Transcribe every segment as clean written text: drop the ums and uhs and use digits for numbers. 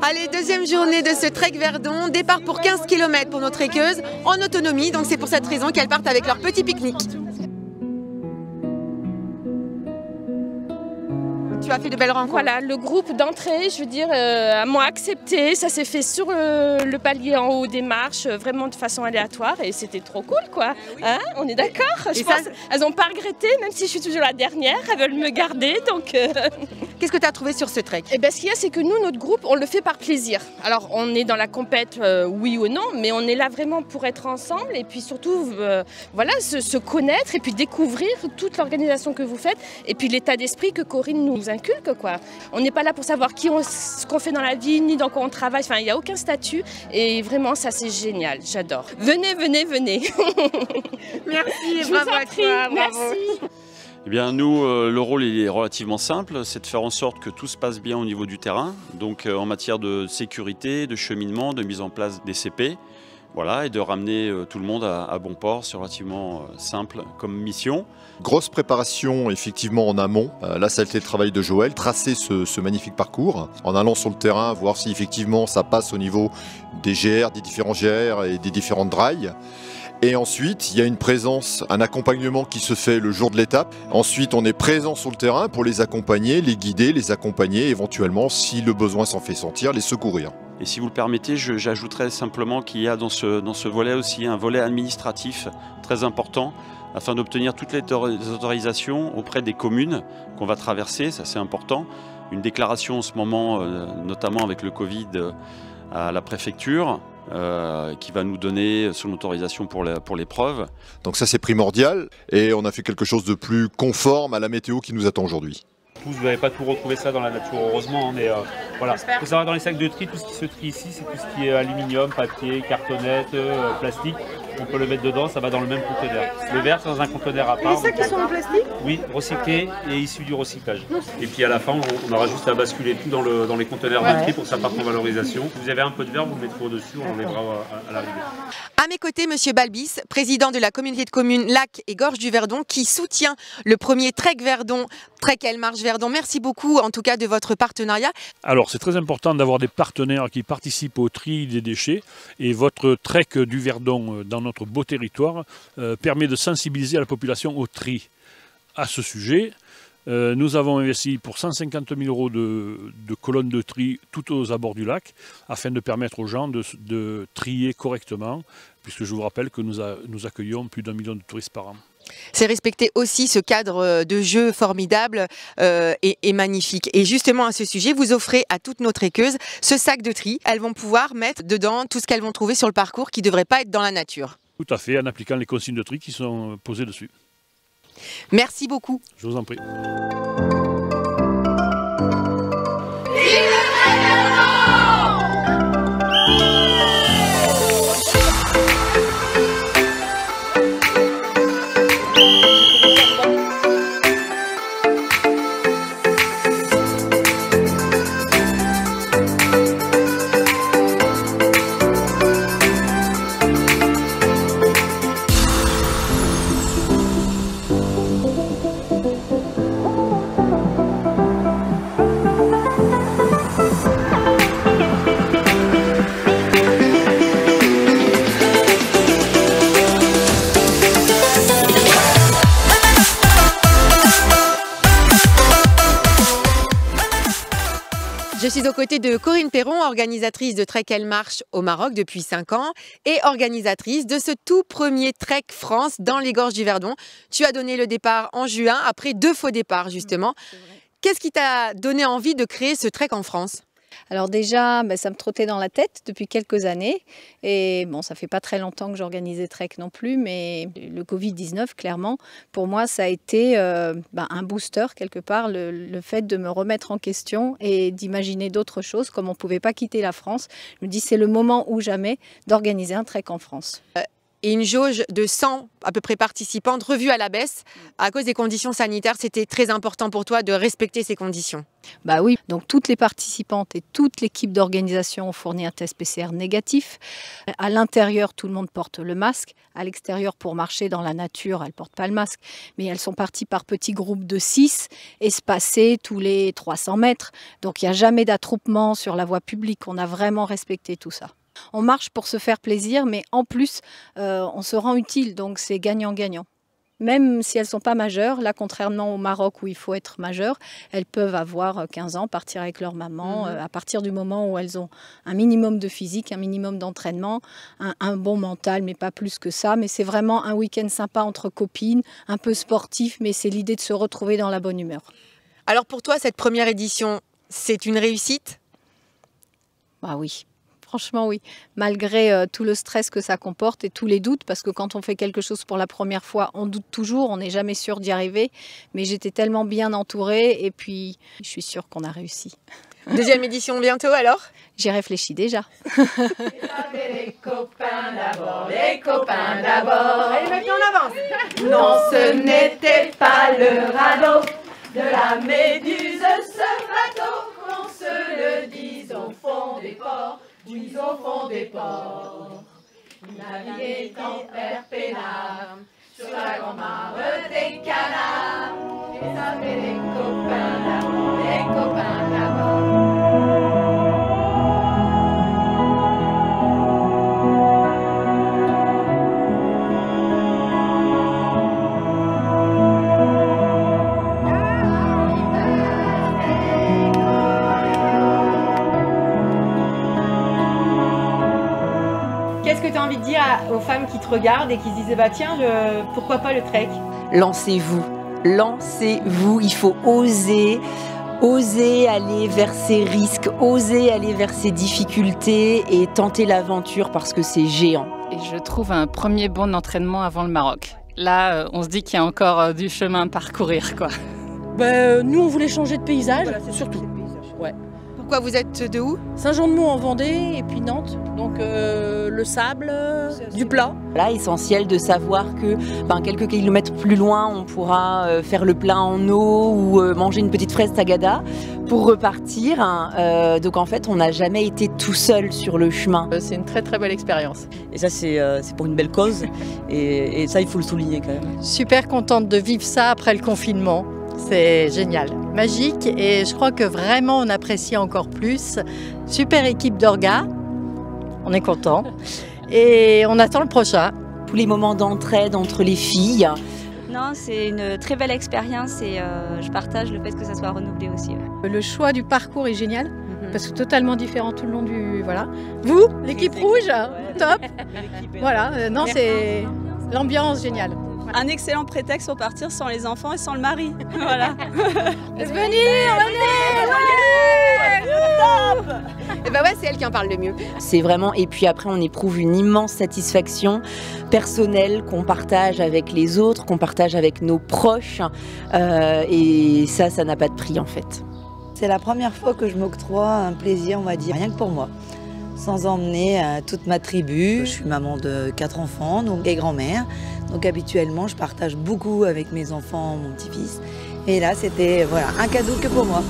Allez, deuxième journée de ce Trek Verdon, départ pour 15 km pour nos trekkeuses en autonomie, donc c'est pour cette raison qu'elles partent avec leur petit pique-nique. Tu as fait de belles rencontres. Voilà, le groupe d'entrée, je veux dire, m'ont accepté. Ça s'est fait sur le palier en haut des marches, vraiment de façon aléatoire, et c'était trop cool, quoi. Hein, on est d'accord? Je pense elles n'ont pas regretté, même si je suis toujours la dernière, elles veulent me garder, donc... Qu'est-ce que tu as trouvé sur ce trek? Eh bien, ce qu'il y a, c'est que nous, notre groupe, on le fait par plaisir. Alors, on est dans la compète, oui ou non, mais on est là vraiment pour être ensemble et puis surtout, voilà, se connaître et puis découvrir toute l'organisation que vous faites et puis l'état d'esprit que Corinne nous inculque, quoi. On n'est pas là pour savoir ce qu'on fait dans la vie, ni dans quoi on travaille. Enfin, il n'y a aucun statut et vraiment, ça, c'est génial. J'adore. Venez, venez, venez. Merci, bravo à toi. Merci. Eh bien, nous, le rôle il est relativement simple, c'est de faire en sorte que tout se passe bien au niveau du terrain, donc en matière de sécurité, de cheminement, de mise en place des CP, voilà, et de ramener tout le monde à bon port. C'est relativement simple comme mission. Grosse préparation effectivement en amont, là ça a été le travail de Joël, tracer ce magnifique parcours, en allant sur le terrain, voir si effectivement ça passe au niveau des GR, des différents GR et des différentes drailles. Et ensuite, il y a une présence, un accompagnement qui se fait le jour de l'étape. Ensuite, on est présent sur le terrain pour les accompagner, les guider, les accompagner, éventuellement, si le besoin s'en fait sentir, les secourir. Et si vous le permettez, j'ajouterais simplement qu'il y a dans ce volet aussi un volet administratif très important afin d'obtenir toutes les autorisations auprès des communes qu'on va traverser, ça c'est important. Une déclaration en ce moment, notamment avec le Covid, à la préfecture, qui va nous donner son autorisation pour l'épreuve. Donc ça c'est primordial et on a fait quelque chose de plus conforme à la météo qui nous attend aujourd'hui. Vous n'allez pas tout retrouver ça dans la nature heureusement, mais voilà. Il faut savoir dans les sacs de tri, tout ce qui se trie ici, c'est tout ce qui est aluminium, papier, cartonnette, plastique. On peut le mettre dedans, ça va dans le même conteneur. Le verre, c'est dans un conteneur à part. Et les sacs qui sont en plastique? Oui, recyclés et issus du recyclage. Et puis à la fin, on aura juste à basculer tout dans les conteneurs de tri pour que ça parte en valorisation. Si vous avez un peu de verre, vous le mettrez au-dessus, on l'enlèvera à l'arrivée. À mes côtés, Monsieur Balbis, président de la communauté de communes Lac et Gorge du Verdon, qui soutient le premier Trek Verdon, Trek Elle Marche Verdon. Merci beaucoup, en tout cas, de votre partenariat. Alors, c'est très important d'avoir des partenaires qui participent au tri des déchets. Et votre Trek du Verdon dans notre beau territoire permet de sensibiliser la population au tri. À ce sujet, nous avons investi pour 150 000 € de colonnes de tri tout aux abords du lac, afin de permettre aux gens de trier correctement, puisque je vous rappelle que nous accueillons plus d'1 million de touristes par an. C'est respecter aussi ce cadre de jeu formidable et magnifique. Et justement à ce sujet, vous offrez à toutes nos trekkeuses ce sac de tri. Elles vont pouvoir mettre dedans tout ce qu'elles vont trouver sur le parcours qui ne devrait pas être dans la nature. Tout à fait, en appliquant les consignes de tri qui sont posées dessus. Merci beaucoup. Je vous en prie. Je suis aux côtés de Corinne Perron, organisatrice de Trek Elle Marche au Maroc depuis 5 ans et organisatrice de ce tout premier Trek France dans les gorges du Verdon. Tu as donné le départ en juin, après 2 faux départs justement. Qu'est-ce qui t'a donné envie de créer ce Trek en France ? Alors déjà, ça me trottait dans la tête depuis quelques années. Et bon, ça fait pas très longtemps que j'organisais Trek non plus, mais le Covid-19, clairement, pour moi, ça a été un booster quelque part, le fait de me remettre en question et d'imaginer d'autres choses. Comme on ne pouvait pas quitter la France, je me dis c'est le moment ou jamais d'organiser un Trek en France. et une jauge de 100 à peu près participantes revue à la baisse à cause des conditions sanitaires. C'était très important pour toi de respecter ces conditions. Bah oui, donc toutes les participantes et toute l'équipe d'organisation ont fourni un test PCR négatif. À l'intérieur, tout le monde porte le masque. À l'extérieur, pour marcher dans la nature, elles ne portent pas le masque. Mais elles sont parties par petits groupes de 6, espacés tous les 300 mètres. Donc il n'y a jamais d'attroupement sur la voie publique. On a vraiment respecté tout ça. On marche pour se faire plaisir, mais en plus, on se rend utile, donc c'est gagnant-gagnant. Même si elles ne sont pas majeures, là, contrairement au Maroc où il faut être majeur, elles peuvent avoir 15 ans, partir avec leur maman, à partir du moment où elles ont un minimum de physique, un minimum d'entraînement, un bon mental, mais pas plus que ça. Mais c'est vraiment un week-end sympa entre copines, un peu sportif, mais c'est l'idée de se retrouver dans la bonne humeur. Alors pour toi, cette première édition, c'est une réussite? Bah oui. Franchement, oui. Malgré tout le stress que ça comporte et tous les doutes, parce que quand on fait quelque chose pour la première fois, on doute toujours, on n'est jamais sûr d'y arriver. Mais j'étais tellement bien entourée et puis je suis sûre qu'on a réussi. Deuxième édition bientôt alors? J'y réfléchis déjà. Les copains d'abord, les copains d'abord. Allez, maintenant on avance. Non, ce n'était pas le radeau de la Méduse, ce bateau, qu'on se le dise au fond des ports. Puis au fond des ports, naviguer en père peinard, sur la grand-mare des canards, et ça fait les copains d'abord, les copains d'abord. Qu'est-ce que tu as envie de dire aux femmes qui te regardent et qui se disent bah tiens, pourquoi pas le trek? Lancez-vous, lancez-vous, il faut oser aller vers ces risques, oser aller vers ces difficultés et tenter l'aventure parce que c'est géant. Et je trouve un premier bon entraînement avant le Maroc. Là, on se dit qu'il y a encore du chemin à parcourir, quoi. Nous, on voulait changer de paysage, voilà, surtout. Ouais. Pourquoi vous êtes de où? Saint-Jean-de-Mont en Vendée et puis Nantes. Donc le sable, du plat. Là, essentiel de savoir que quelques kilomètres plus loin, on pourra faire le plat en eau ou manger une petite fraise tagada pour repartir. Donc en fait, on n'a jamais été tout seul sur le chemin. C'est une très très belle expérience. Et ça, c'est pour une belle cause. Et ça, il faut le souligner quand même. Super contente de vivre ça après le confinement. C'est génial, magique et je crois que vraiment on apprécie encore plus. Super équipe d'orga, on est content et on attend le prochain. Tous les moments d'entraide entre les filles. Non, c'est une très belle expérience et je partage le fait que ça soit renouvelé aussi. Ouais. Le choix du parcours est génial parce que totalement différent tout le long du... Voilà. Vous, l'équipe rouge, top. Voilà, non c'est l'ambiance géniale. Un excellent prétexte pour partir sans les enfants et sans le mari. Voilà. Venez, top. Et bah ouais, c'est elle qui en parle le mieux. C'est vraiment, et puis après on éprouve une immense satisfaction personnelle qu'on partage avec les autres, qu'on partage avec nos proches, et ça n'a pas de prix en fait. C'est la première fois que je m'octroie un plaisir, on va dire, rien que pour moi. Sans emmener toute ma tribu. Je suis maman de 4 enfants et grand-mère. Donc habituellement, je partage beaucoup avec mes enfants, mon petit-fils. Et là, c'était voilà, un cadeau que pour moi.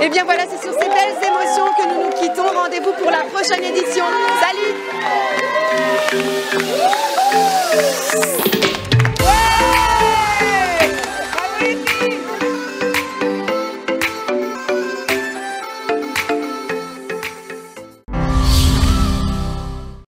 Et bien voilà, c'est sur ces belles émotions que nous nous quittons. Rendez-vous pour la prochaine édition. Salut!